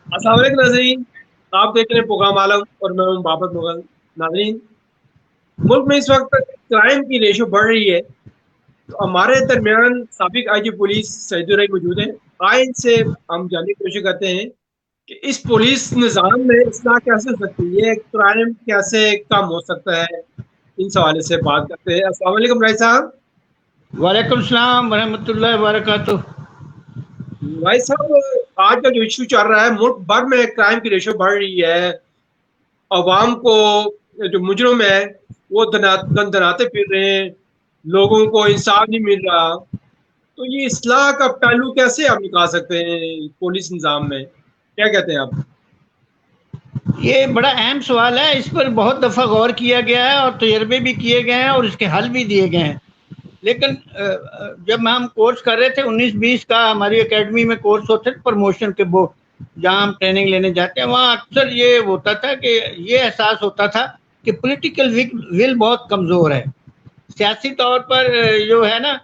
अस्सलाम वालेकुम नाज़रीन। आप देख रहे हैं प्रोग्राम आलम और मैं हूं बाबर मुगल। नाज़रीन, मुल्क में इस वक्त क्राइम की रेशो बढ़ रही है। तो हमारे दरमियान साबिक आईजी पुलिस सईदुर रई मौजूद हैं। आए इनसे हम जानने की कोशिश करते हैं कि इस पुलिस निज़ाम में इस्लाह कैसे हो सकती है, क्राइम कैसे कम हो सकता है। इन सवालों से बात करते हैं। अस्सलाम वालेकुम राय साहब। वालेकुम सलाम वरहमतुल्लाहि वबरकातुह। भाई साहब, आज का जो इशू चल रहा है, मुल्क भर में क्राइम की रेशो बढ़ रही है। अवाम को, जो मुजरिम है, वो दनाते फिर रहे हैं। लोगों को इंसाफ नहीं मिल रहा। तो ये इस्लाह का पहलू कैसे आप निकाल सकते हैं पुलिस निजाम में, क्या कहते हैं आप? ये बड़ा अहम सवाल है। इस पर बहुत दफ़ा गौर किया गया है और तजर्बे भी किए गए हैं और इसके हल भी दिए गए हैं। लेकिन जब हम कोर्स कर रहे थे 19-20 का, हमारी एकेडमी में कोर्स होते थे प्रमोशन के, वो जहाँ हम ट्रेनिंग लेने जाते हैं, वहाँ अक्सर ये होता था कि ये एहसास होता था कि पॉलिटिकल विल बहुत कमज़ोर है। सियासी तौर पर जो है ना,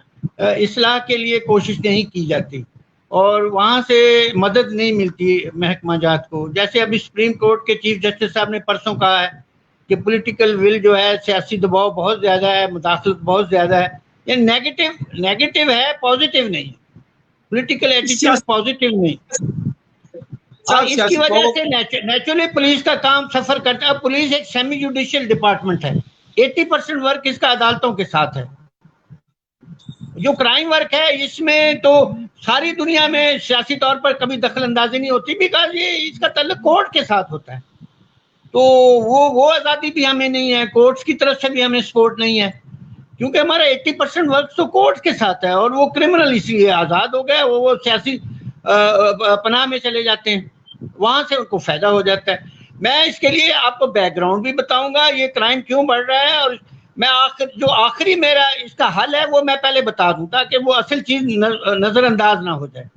इस्लाह के लिए कोशिश नहीं की जाती और वहाँ से मदद नहीं मिलती महकमा जात को। जैसे अभी सुप्रीम कोर्ट के चीफ जस्टिस साहब ने परसों कहा है कि पॉलिटिकल विल जो है, सियासी दबाव बहुत ज़्यादा है, मुदाखलत बहुत ज़्यादा है। ये नेगेटिव नेगेटिव है, पॉजिटिव नहीं है। पॉलिटिकल एटीट्यूड सियासी पॉजिटिव नहीं। और इसकी सियासी वजह दबाव से नेचुरली पुलिस का काम सफर करता है। पुलिस एक सेमी जुडिशियल डिपार्टमेंट है। 80% वर्क इसका अदालतों के साथ है। जो क्राइम वर्क है, इसमें तो सारी दुनिया में सियासी तौर पर कभी दखल अंदाजी नहीं होती, बिकॉज ये इसका ताल्लुक कोर्ट के साथ होता है। तो वो आज़ादी भी हमें नहीं है, कोर्ट्स की तरफ से भी हमें सपोर्ट नहीं है, क्योंकि हमारा 80% वर्क तो कोर्ट के साथ है। और वो क्रिमिनल इसलिए आज़ाद हो गए, वो सियासी पनाह में चले जाते हैं, वहां से उनको फायदा हो जाता है। मैं इसके लिए आपको बैकग्राउंड भी बताऊंगा, ये क्राइम क्यों बढ़ रहा है। और मैं जो आखिरी मेरा इसका हल है वो मैं पहले बता दूं, ताकि वो असल चीज नजरअंदाज ना हो जाए।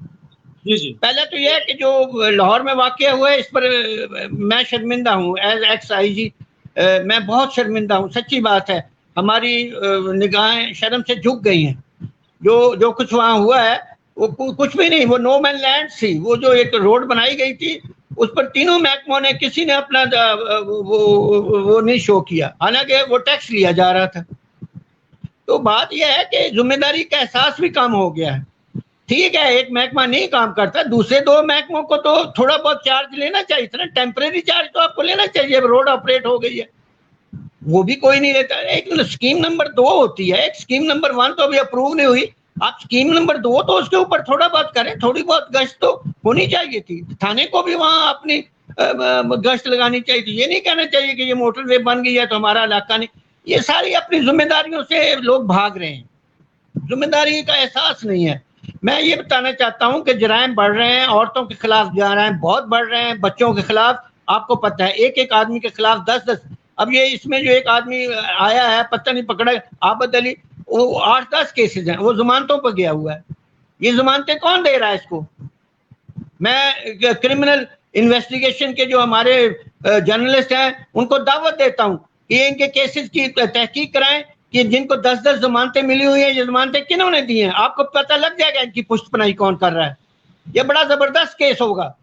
जी जी। पहले तो यह है कि जो लाहौर में वाकया हुआ है, इस पर मैं शर्मिंदा हूँ एज एक्स आई जी। मैं बहुत शर्मिंदा हूँ, सच्ची बात है। हमारी निगाहें शर्म से झुक गई हैं। जो जो कुछ वहाँ हुआ है वो कुछ भी नहीं, वो नो मैन लैंड थी। वो जो एक रोड बनाई गई थी, उस पर तीनों महकमों ने, किसी ने अपना वो नहीं शो किया, हालांकि वो टैक्स लिया जा रहा था। तो बात यह है कि जिम्मेदारी का एहसास भी कम हो गया है। ठीक है, एक महकमा नहीं काम करता, दूसरे दो महकमों को तो थोड़ा बहुत चार्ज लेना चाहिए था ना। टेम्परेरी चार्ज तो आपको लेना चाहिए, रोड ऑपरेट हो गई है, वो भी कोई नहीं लेता। एक स्कीम नंबर 2 होती है, एक स्कीम नंबर 1 तो अभी अप्रूव नहीं हुई। आप स्कीम नंबर 2 तो उसके ऊपर थोड़ा बहुत करें, थोड़ी बहुत गश्त तो होनी चाहिए थी। थाने को भी वहां अपनी गश्त लगानी चाहिए थी। ये नहीं कहना चाहिए कि ये मोटरवे बन गई है तो हमारा इलाका नहीं। ये सारी अपनी जिम्मेदारियों से लोग भाग रहे हैं, जिम्मेदारी का एहसास नहीं है। मैं ये बताना चाहता हूं कि जराइम बढ़ रहे हैं, औरतों के खिलाफ जराइम बहुत बढ़ रहे हैं, बच्चों के खिलाफ। आपको पता है, एक एक आदमी के खिलाफ 10-10। अब ये इसमें जो एक आदमी आया है, पता नहीं पकड़ा, आबद अली, वो 8-10 केसेस हैं, वो जमानतों पर गया हुआ है। ये जमानतें कौन दे रहा है इसको? मैं क्रिमिनल इन्वेस्टिगेशन के जो हमारे जर्नलिस्ट हैं उनको दावत देता हूं कि इनके केसेस की तहकीक कराएं कि जिनको 10-10 जमानतें मिली हुई है, ये जमानतें किन्होंने दी हैं। आपको पता लग जाएगा इनकी पुष्टपनाही कौन कर रहा है। ये बड़ा जबरदस्त केस होगा।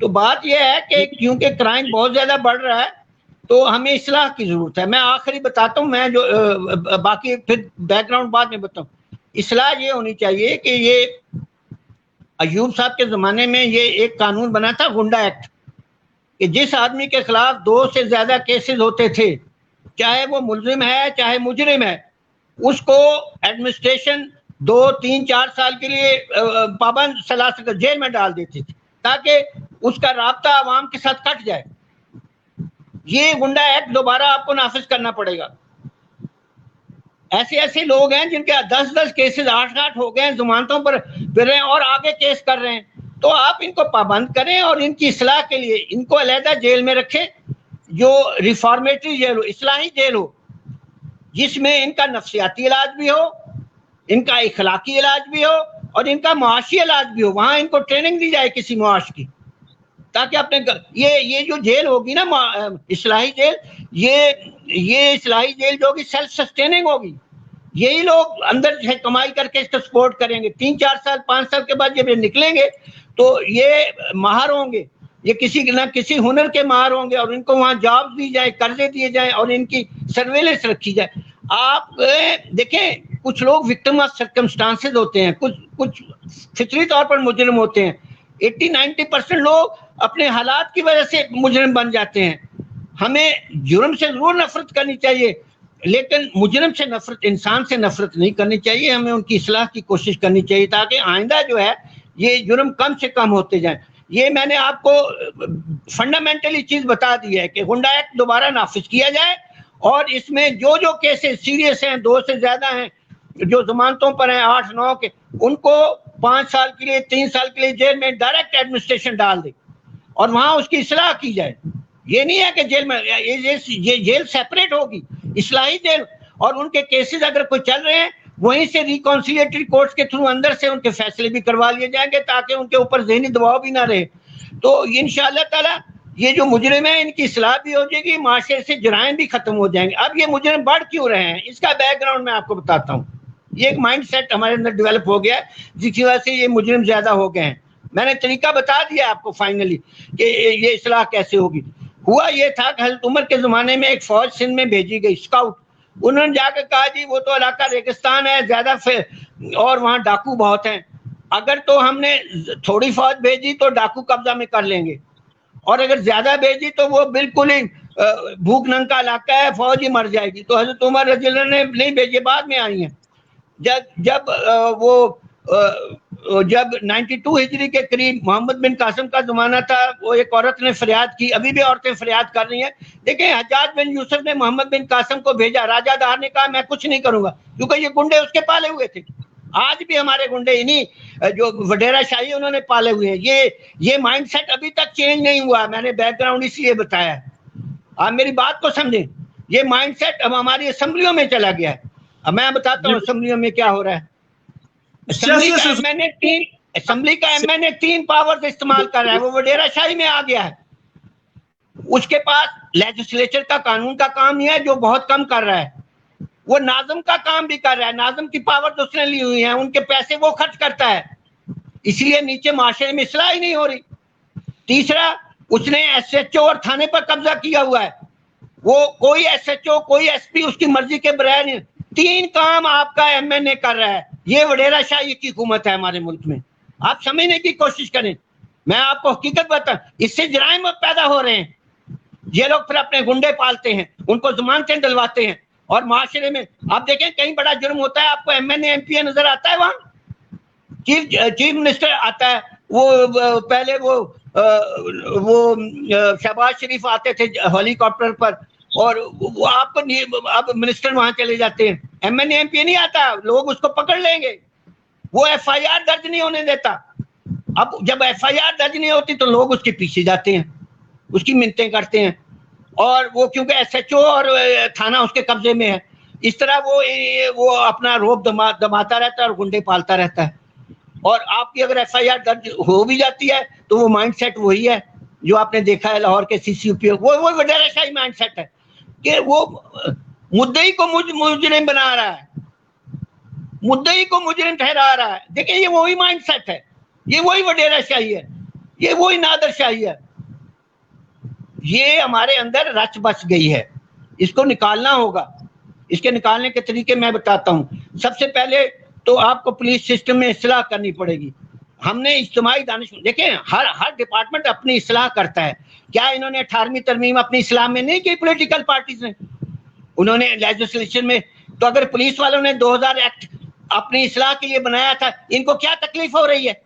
तो बात यह है कि क्योंकि क्राइम बहुत ज्यादा बढ़ रहा है, तो हमें इस्लाह की जरूरत है। मैं आखिरी बताता हूँ, मैं जो बाकी फिर बैकग्राउंड बाद में बताऊँ। इस्लाह ये होनी चाहिए कि ये अयूब साहब के जमाने में ये एक कानून बना था, गुंडा एक्ट, कि जिस आदमी के खिलाफ 2 से ज्यादा केसेस होते थे, चाहे वो मुलजिम है चाहे मुजरिम है, उसको एडमिनिस्ट्रेशन 2-3-4 साल के लिए पाबंद सलाखत जेल में डाल देती थी, ताकि उसका राब्ता आवाम के साथ कट जाए। ये गुंडा एक्ट दोबारा आपको नाफिज करना पड़ेगा। ऐसे ऐसे लोग हैं जिनके 10-10 केसेस 8-8 हो गए, जमानतों पर फिर रहे हैं और आगे केस कर रहे हैं। तो आप इनको पाबंद करें और इनकी इस्लाह के लिए इनको अलहदा जेल में रखें, जो रिफॉर्मेटरी जेल हो, इस्लाही जेल हो, जिसमें इनका नफ्सियाती इलाज भी हो, इनका इखलाकी इलाज भी हो और इनका मुआशी इलाज भी हो। वहां इनको ट्रेनिंग दी जाए किसी मुआश की, ताकि अपने ये जो जेल होगी ना, इस्लाही जेल, ये इस्लाही जेल जो होगी सेल्फ सस्टेनिंग होगी। यही लोग अंदर से कमाई करके इसको सपोर्ट करेंगे। 3-4 साल 5 साल के बाद जब ये निकलेंगे तो ये माहर होंगे, ये किसी न किसी हुनर के माहर होंगे और इनको वहां जॉब दी जाए, कर्जे दिए जाए और इनकी सर्वेलेंस रखी जाए। आप देखें, कुछ लोग विक्टिम ऑफ सर्कमस्टांसेस होते हैं, कुछ फितरी तौर पर मुजरिम होते हैं। 80-90% लोग अपने हालात की वजह से मुजरिम बन जाते हैं। हमें जुर्म से जरूर नफरत करनी चाहिए, लेकिन मुजरिम से नफरत, इंसान से नफरत नहीं करनी चाहिए। हमें उनकी इस्लाह की कोशिश करनी चाहिए ताकि आइंदा जो है ये जुर्म कम से कम होते जाएं। ये मैंने आपको फंडामेंटली चीज बता दी है कि गुंडा एक्ट दोबारा नाफिज किया जाए और इसमें जो जो केसेस सीरियस हैं, 2 से ज्यादा हैं, जो जमानतों पर हैं 8-9 के, उनको 5 साल के लिए, 3 साल के लिए जेल में डायरेक्ट एडमिनिस्ट्रेशन डाल दे और वहां उसकी इस्लाह की जाए। ये नहीं है कि जेल में, ये जेल सेपरेट होगी, इस्लाही जेल, और उनके केसेस अगर कोई चल रहे हैं वहीं से रिकॉन्सिलिएटरी कोर्ट्स के थ्रू अंदर से उनके फैसले भी करवा लिए जाएंगे ताकि उनके ऊपर ज़हनी दबाव भी ना रहे। तो इंशाअल्लाह ताला ये जो मुजरिम है इनकी इस्लाह भी हो जाएगी, माशरे से जराइम भी खत्म हो जाएंगे। अब ये मुजरिम बढ़ क्यों रहे हैं, इसका बैकग्राउंड मैं आपको बताता हूँ। ये एक माइंड सेट हमारे अंदर डेवलप हो गया है जिसकी वजह से ये मुजरिम ज्यादा हो गए हैं। मैंने तरीका बता दिया आपको फाइनली कि ये इस्लाह कैसे होगी। हुआ ये था कि हज़रत उमर के ज़माने में एक फौज सिंध में भेजी गई, स्काउट। उन्होंने जाकर कहा जी वो तो इलाका रेगिस्तान है ज्यादा और वहाँ डाकू बहुत हैं, अगर तो हमने थोड़ी फौज भेजी तो डाकू कब्जा में कर लेंगे, और अगर ज्यादा भेजी तो वो बिल्कुल ही भूख नंग का इलाका है, फौज ही मर जाएगी। तो हज़रत उमर रज़ियल्लाहु अन्हु ने नहीं भेजे, बाद में आई हैं। जब 92 हिजरी के करीब मोहम्मद बिन कासिम का जमाना था, वो एक औरत ने फरियाद की, अभी भी औरतें फरियाद कर रही हैं। देखिए हज्जाज बिन यूसुफ ने मोहम्मद बिन कासिम को भेजा, राजादार ने कहा मैं कुछ नहीं करूंगा क्योंकि ये गुंडे उसके पाले हुए थे। आज भी हमारे गुंडे इन्हीं जो वडेरा शाही उन्होंने पाले हुए हैं। ये माइंडसेट अभी तक चेंज नहीं हुआ। मैंने बैकग्राउंड इसलिए बताया है, आप मेरी बात को समझें। ये माइंडसेट अब हमारी असेंबलियों में चला गया है। अब मैं बताता हूँ असेंबलियों में क्या हो रहा है। असेंबली का एमएनए 3 पावर्स इस्तेमाल कर रहा है, वो वडेरा शाही में आ गया है। उसके पास लेजिस्लेचर का, कानून का काम नहीं है जो बहुत कम कर रहा है, वो नाज़म का काम भी कर रहा है। नाज़म की पावर तो उसने ली हुई है, उनके पैसे वो खर्च करता है, इसलिए नीचे माशरे में इस्लाह ही नहीं हो रही। तीसरा, उसने एसएचओ और थाने पर कब्जा किया हुआ है। वो कोई एसएचओ कोई एसपी उसकी मर्जी के बगैर नहीं, 3 काम आपका एमएनए कर रहा है। ये वडेरा शाही की हुकूमत है हमारे मुल्क में, आप समझने की कोशिश करें। मैं आपको हकीकत बताऊं, इससे जराइम पैदा हो रहे हैं। ये लोग फिर अपने गुंडे पालते हैं, उनको जमानतें दिलवाते हैं और माशरे में आप देखें कहीं बड़ा जुर्म होता है, आपको एमएनए एमपीए नजर आता है, वहां चीफ मिनिस्टर आता है। वो पहले वो शहबाज शरीफ आते थे हेलीकॉप्टर पर, और वो आपको अब मिनिस्टर वहां चले जाते हैं, एमएनए एमपीए नहीं आता, लोग उसको पकड़ लेंगे। वो एफआईआर दर्ज नहीं होने देता। अब जब एफआईआर दर्ज नहीं होती तो लोग उसके पीछे जाते हैं, उसकी मिन्नतें करते हैं, और वो क्योंकि एसएचओ और थाना उसके कब्जे में है, इस तरह वो अपना रोब दबाता रहता है और गुंडे पालता रहता है। और आपकी अगर एफआईआर दर्ज हो भी जाती है तो वो माइंडसेट वही है जो आपने देखा है लाहौर के सीसीपी, वो वडेरा शाही माइंडसेट है कि वो मुद्दई को मुजरिम बना रहा है, मुद्दई को मुजरिम ठहरा रहा है। देखिए ये वही माइंडसेट है, ये वही वडेरा शाही है, ये वही नादर शाही है। ये हमारे अंदर रच बच गई है, इसको निकालना होगा। इसके निकालने के तरीके मैं बताता हूँ। सबसे पहले तो आपको पुलिस सिस्टम में इस्लाह करनी पड़ेगी। हमने इज्तिमाई दानिश, देखें हर डिपार्टमेंट अपनी इस्लाह करता है। क्या इन्होंने 18वीं तरमीम अपनी इस्लाह में नहीं की पॉलिटिकल पार्टीज ने? उन्होंने लेजिस्लेशन में, तो अगर पुलिस वालों ने 2000 एक्ट अपनी इस्लाह के लिए बनाया था, इनको क्या तकलीफ हो रही है?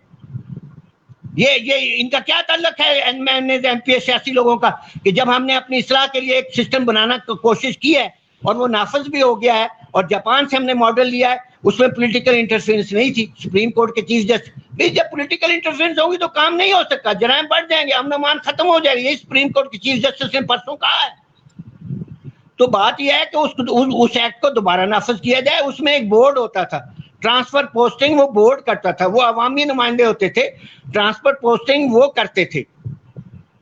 ये इनका क्या ताल्लुक है एमपीए सियासी लोगों का कि जब हमने अपनी इस्लाह के लिए एक सिस्टम बनाना की कोशिश की है और वो नाफज भी हो गया है, और जापान से हमने मॉडल लिया है, उसमें पॉलिटिकल इंटरफेरेंस नहीं थी। सुप्रीम कोर्ट के चीफ जस्टिस, जब पॉलिटिकल इंटरफेरेंस होगी तो काम नहीं हो सकता, जराइम बढ़ जाएंगे, अमन अमान खत्म हो जाएगी। ये सुप्रीम कोर्ट के चीफ जस्टिस ने परसों कहा है। तो बात यह है कि उस एक्ट को दोबारा नाफज किया जाए। उसमें एक बोर्ड होता था, ट्रांसफर पोस्टिंग वो बोर्ड करता था, वो अवामी नुमाइंदे होते थे, ट्रांसफर पोस्टिंग वो करते थे।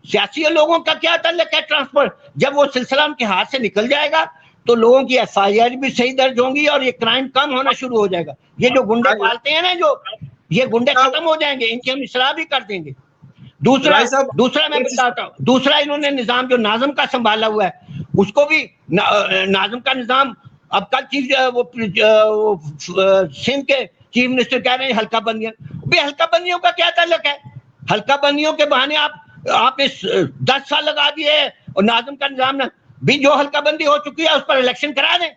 सियासी लोगों का क्या ताल्लुक है ट्रांसफर? जब वो सिलसिला उनके हाथ से निकल जाएगा तो लोगों की एफआईआर भी सही दर्ज होंगी और ये क्राइम कम होना शुरू हो जाएगा। ये जो गुंडे पालते हैं ना, जो ये गुंडे खत्म हो जाएंगे, इनकी हम इस्लाह भी कर देंगे। दूसरा मैं बताता हूँ, दूसरा इन्होंने निजाम जो नाज़म का संभाला हुआ है उसको भी नाज़म का निजाम, अब कल सिंध के चीफ मिनिस्टर कह रहे हैं हल्का बंदियां, भाई हल्का बंदियों का क्या ताल्लुक है? हल्का बंदियों के बहाने आप इस 10 साल लगा दिए और नाज़म का निजाम ना भी, जो हल्का बंदी हो चुकी है उस पर इलेक्शन करा दें।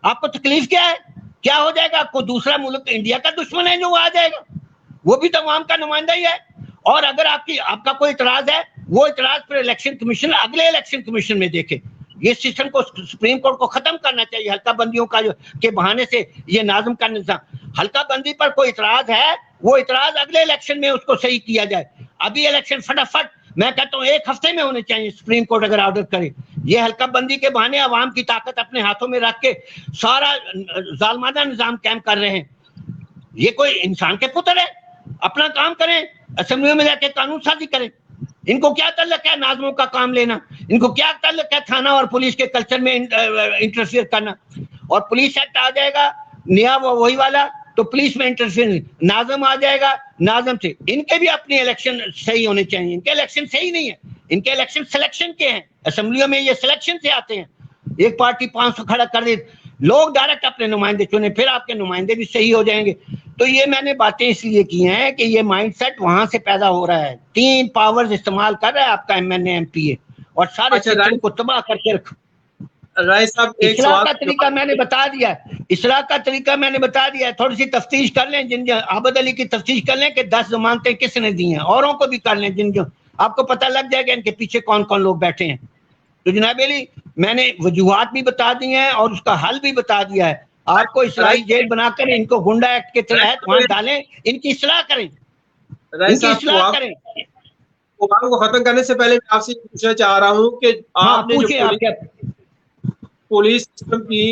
आपको तकलीफ क्या है? क्या हो जाएगा? आपको दूसरा मुल्क इंडिया का दुश्मन है जो आ जाएगा, वो भी तो अवाम का नुमाइंदा ही है। और अगर आपका कोई इतराज है, वो इतराज पर इलेक्शन कमीशन अगले इलेक्शन कमीशन में देखे। ये सिस्टम को सुप्रीम कोर्ट को खत्म करना चाहिए, हल्का बंदियों का जो के बहाने से ये नाज़म का निजाम। हल्का बंदी पर कोई इतराज है, वो इतराज अगले इलेक्शन में उसको सही किया जाए। अभी इलेक्शन फटाफट, मैं कहता हूँ 1 हफ्ते में होने चाहिए, सुप्रीम कोर्ट अगर ऑर्डर करे। ये हल्का बंदी के बहाने अवाम की ताकत अपने हाथों में रख के सारा जालमाना निजाम कायम कर रहे हैं। ये कोई इंसान के पुत्र है? अपना काम करें, असेंबलियों में जाके कानून साजी करें। इनको क्या ताल्लुक है नाज़मों का काम लेना? इनको क्या ताल्लुक है थाना और पुलिस के कल्चर में इंटरफियर करना? और पुलिस एक्ट आ जाएगा नया, वही वाला, तो पुलिस में इंटरफियर, नाज़म आ जाएगा, नाज़म से इनके भी अपने इलेक्शन सही होने चाहिए। इनके इलेक्शन सही नहीं है, इनके इलेक्शन सिलेक्शन के हैं। असेंबलियों में ये सिलेक्शन से आते हैं, एक पार्टी 500 खड़ा कर दे, लोग डायरेक्ट अपने नुमाइंदे चुने, फिर आपके नुमाइंदे भी सही हो जाएंगे। तो ये मैंने बातें इसलिए की हैं कि ये माइंडसेट वहां से पैदा हो रहा है। 3 पावर्स इस्तेमाल कर रहा है आपका एमएनए एमपीए और सारे सिस्टम को तबाह करके रख। राय साहब, इस्लाह का तरीका मैंने बता दिया है, इस्लाह का तरीका मैंने बता दिया है। थोड़ी सी तफ्तीश कर लें, जिन आबद अली की तफ्तीश कर लें कि 10 जमानतें किसने दी हैं, औरों को भी कर लें, जिन जो आपको पता लग जाएगा इनके पीछे कौन कौन लोग बैठे हैं। तो जनाब अली, मैंने वजूहात भी बता दी हैं और उसका हल भी बता दिया है। आपको इस्लाही जेल बनाकर इनको गुंडा एक्ट के तहत वहां डालें, इनकी इस्लाह करें, इनकी इस्लाह करें। प्रोग्राम को खत्म करने से पहले मैं आपसे पूछना चाह रहा हूँ कि आपने जो पुलिस सिस्टम की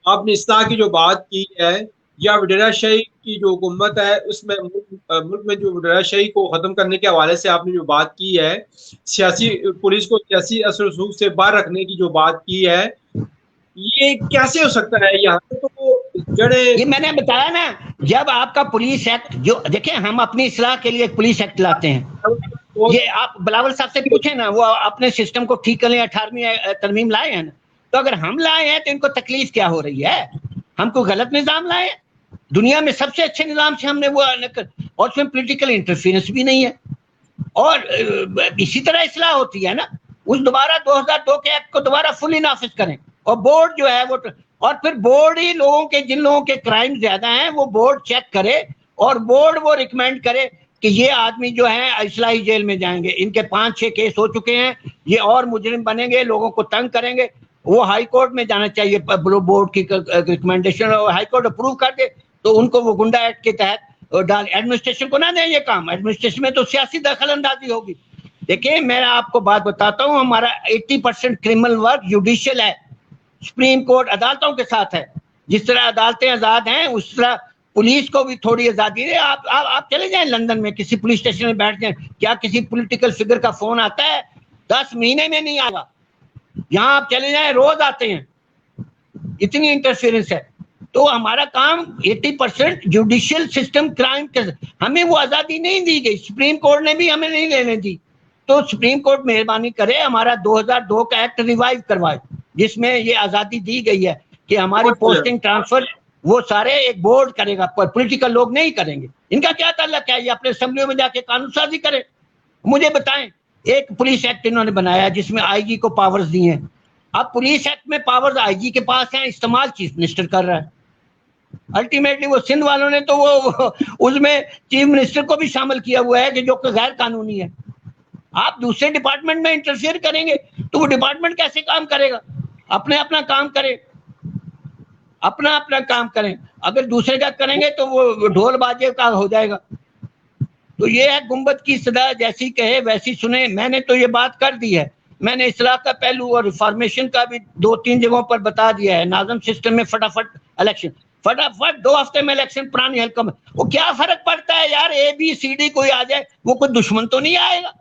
आपने इस्लाह की जो बात की है, या वडेराशाही की जो हुकूमत है उसमें मुल्क में जो वडेराशाही को खत्म करने के हवाले से आपने जो बात की है, सियासी पुलिस को सियासी असर रसूख से बाहर रखने की जो बात की है, ये कैसे हो सकता है? यहाँ तो जड़े, ये मैंने बताया ना, जब आपका पुलिस एक्ट, जो देखिए हम अपनी इस्लाह के लिए एक पुलिस एक्ट लाते हैं, ये आप बिलावल साहब से पूछे ना, वो अपने सिस्टम को ठीक करने 18वीं तरमीम लाए हैं ना। तो अगर हम लाए हैं तो इनको तकलीफ क्या हो रही है? हम कोई गलत निजाम लाए? दुनिया में सबसे अच्छे निजाम से हमने वो, और उसमें पॉलिटिकल इंटरफेरेंस भी नहीं है। और इसी तरह इस्लाह होती है ना, उस दोबारा 2002 के एक्ट को दोबारा फुली नाफिज करें, और बोर्ड जो है वो, और फिर बोर्ड ही लोगों के, जिन लोगों के क्राइम ज्यादा हैं वो बोर्ड चेक करे, और बोर्ड वो रिकमेंड करे कि ये आदमी जो है इस्लाही जेल में जाएंगे, इनके 5-6 केस हो चुके हैं, ये और मुजरिम बनेंगे, लोगों को तंग करेंगे, वो हाई कोर्ट में जाना चाहिए बोर्ड की रिकमेंडेशन, और हाई कोर्ट अप्रूव कर दे तो उनको वो गुंडा एक्ट के तहत डाल। एडमिनिस्ट्रेशन को ना दें ये काम, एडमिनिस्ट्रेशन में तो सियासी दखल अंदाजी होगी। देखिए मैं आपको बात बताता हूँ, हमारा 80% क्रिमिनल वर्क जुडिशियल है, सुप्रीम कोर्ट अदालतों के साथ है। जिस तरह अदालतें आजाद हैं उस तरह पुलिस को भी थोड़ी आजादी है। आप चले जाएं लंदन में, किसी पुलिस स्टेशन में बैठ जाएं, क्या किसी पॉलिटिकल फिगर का फोन आता है? 10 महीने में नहीं आएगा। यहाँ आप चले जाएं, रोज आते हैं, इतनी इंटरफेरेंस है। तो हमारा काम 80% जुडिशियल सिस्टम क्राइम के, हमें वो आजादी नहीं दी गई, सुप्रीम कोर्ट ने भी हमें नहीं लेने दी। तो सुप्रीम कोर्ट मेहरबानी करे हमारा 2002 का एक्ट रिवाइव करवाए, जिसमें ये आजादी दी गई है कि हमारी पोस्टिंग ट्रांसफर वो सारे एक बोर्ड करेगा, पॉलिटिकल लोग नहीं करेंगे। इनका क्या ताल्लुक है? ये अपने असेंबलियों में जाके कानून साजी करें। मुझे बताएं, एक पुलिस एक्ट इन्होंने बनाया जिसमें आईजी को पावर्स दी हैं। अब पुलिस एक्ट में पावर्स आईजी के पास हैं, इस्तेमाल चीफ मिनिस्टर कर रहा है। अल्टीमेटली वो सिंध वालों ने तो वो उसमें चीफ मिनिस्टर को भी शामिल किया हुआ है कि जो गैर कानूनी है। आप दूसरे डिपार्टमेंट में इंटरफेयर करेंगे तो वो डिपार्टमेंट कैसे काम करेगा? अपने अपना काम करें, अपना अपना काम करें। अगर दूसरे का करेंगे तो वो ढोल बाजे का हो जाएगा। तो ये है गुंबद की सदा जैसी कहे वैसी सुने। मैंने तो ये बात कर दी है, मैंने इस्लाह का पहलू और रिफॉर्मेशन का भी 2-3 जगहों पर बता दिया है। नाज़म सिस्टम में फटाफट इलेक्शन, फटाफट 2 हफ्ते में इलेक्शन, पुरानी हल्का में वो क्या फर्क पड़ता है यार? ABCD कोई आ जाए, वो कोई दुश्मन तो नहीं आएगा।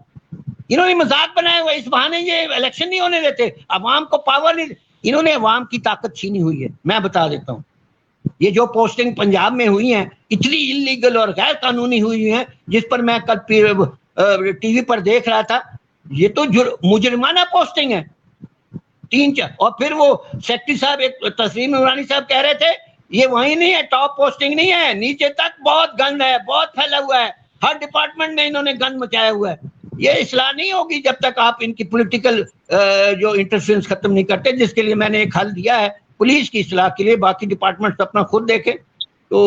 इन्होंने मजाक बनाया हुआ, इस बहाने ये इलेक्शन नहीं होने देते, अवाम को पावर नहीं, इन्होंने अवाम की ताकत छीनी हुई है। मैं बता देता हूँ, ये जो पोस्टिंग पंजाब में हुई हैं इतनी इलीगल और गैर कानूनी हुई हैं, जिस पर मैं कल टीवी पर देख रहा था, ये तो मुजरिमाना पोस्टिंग है 3-4। और फिर वो सेक्रेटरी साहब, एक तस्लीम नूरानी साहब कह रहे थे ये वही नहीं है, टॉप पोस्टिंग नहीं है, नीचे तक बहुत गंद है, बहुत फैला हुआ है, हर डिपार्टमेंट में इन्होंने गंद मचाया हुआ है। ये इस्लाह नहीं होगी जब तक आप इनकी पॉलिटिकल जो इंटरफेरेंस खत्म नहीं करते, जिसके लिए मैंने एक हल दिया है पुलिस की इस्लाह के लिए, बाकी डिपार्टमेंट अपना खुद देखें। तो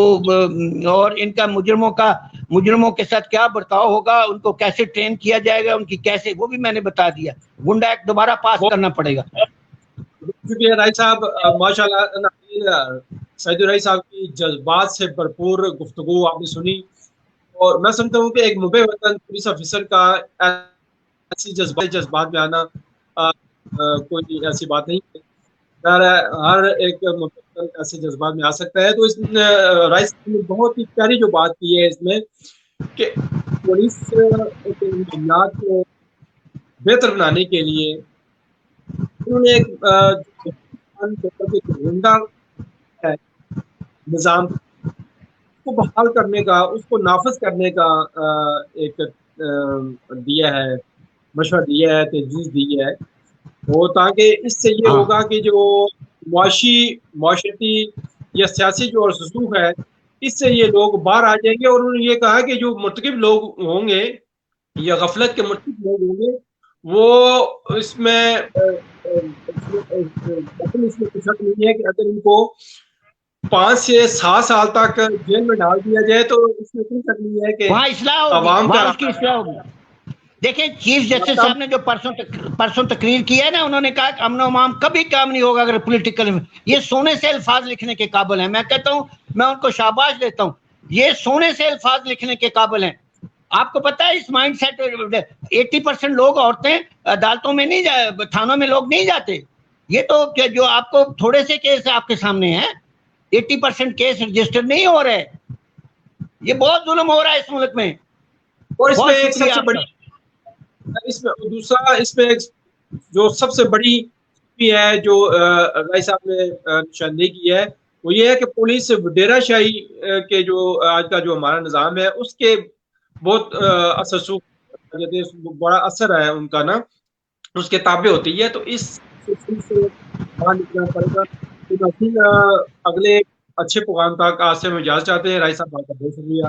और इनका मुजरिमों के साथ क्या बर्ताव होगा, उनको कैसे ट्रेन किया जाएगा, उनकी कैसे, वो भी मैंने बता दिया। गुंडा एक्ट दोबारा पास करना पड़ेगा। शुक्रिया राय साहब, माशाल्लाह सईद राय साहब की जज्बात से भरपूर गुफ्तगू आपने सुनी, और मैं समझता हूँ कि एक मुबे वतन पुलिस ऑफिसर का ऐसी जज्बात में आना कोई ऐसी बात नहीं है। हर एक मुबे वतन ऐसे जज्बात में आ सकता है। तो इस राय साहब ने बहुत ही प्यारी जो बात की है इसमें कि पुलिस के मामलात को बेहतर बनाने के लिए उन्होंने एक गुंडा है निज़ाम को बहाल करने का, उसको नाफिज करने का एक दिया है, मशवरा दिया है, तजवीज़ दी है। वो ताकि इससे ये होगा कि जो माशरती या सियासी जो रसूख है, इससे ये लोग बाहर आ जाएंगे। और उन्होंने ये कहा कि जो मुर्तकिब लोग होंगे या गफलत के मुर्तकिब लोग होंगे, वो इसमें कुछ शक नहीं है कि अगर इनको 5 से 7 साल तक जेल में डाल दिया जाए तो इसमें कोई शक नहीं है कि वहाँ इस्लाह होगी। देखिए चीफ जस्टिस साहब ने जो परसों तकरीर की है ना, उन्होंने कहा कि अमन अमान कभी काम नहीं होगा अगर पॉलिटिकल में, ये सोने से अल्फाज लिखने के काबिल है। मैं कहता हूँ, मैं उनको शाबाश देता हूँ, ये सोने से अल्फाज लिखने के काबिल हैं। आपको पता है इस माइंड सेट 80% लोग, औरतें अदालतों में नहीं जा, थानों में लोग नहीं जाते। ये तो क्या जो आपको थोड़े से केस आपके सामने है, 80% केस रजिस्टर नहीं हो रहे। ये बहुत जुल्म हो रहा है इस मुल्क में। और इसमें एक सबसे बड़ी, इसमें एक जो सबसे बड़ी भी है जो राय साहब ने निशानदेही की है, वो ये है कि पुलिस डेराशाही के जो आज का जो हमारा निज़ाम है उसके बहुत असर बड़ा असर है उनका ना, उसके ताबे होती है। तो इस से बाहर निकलना पड़ेगा। अगले अच्छे प्रोग्राम तक आज से हम इजाज़त चाहते हैं। राय साहब, बहुत शुक्रिया।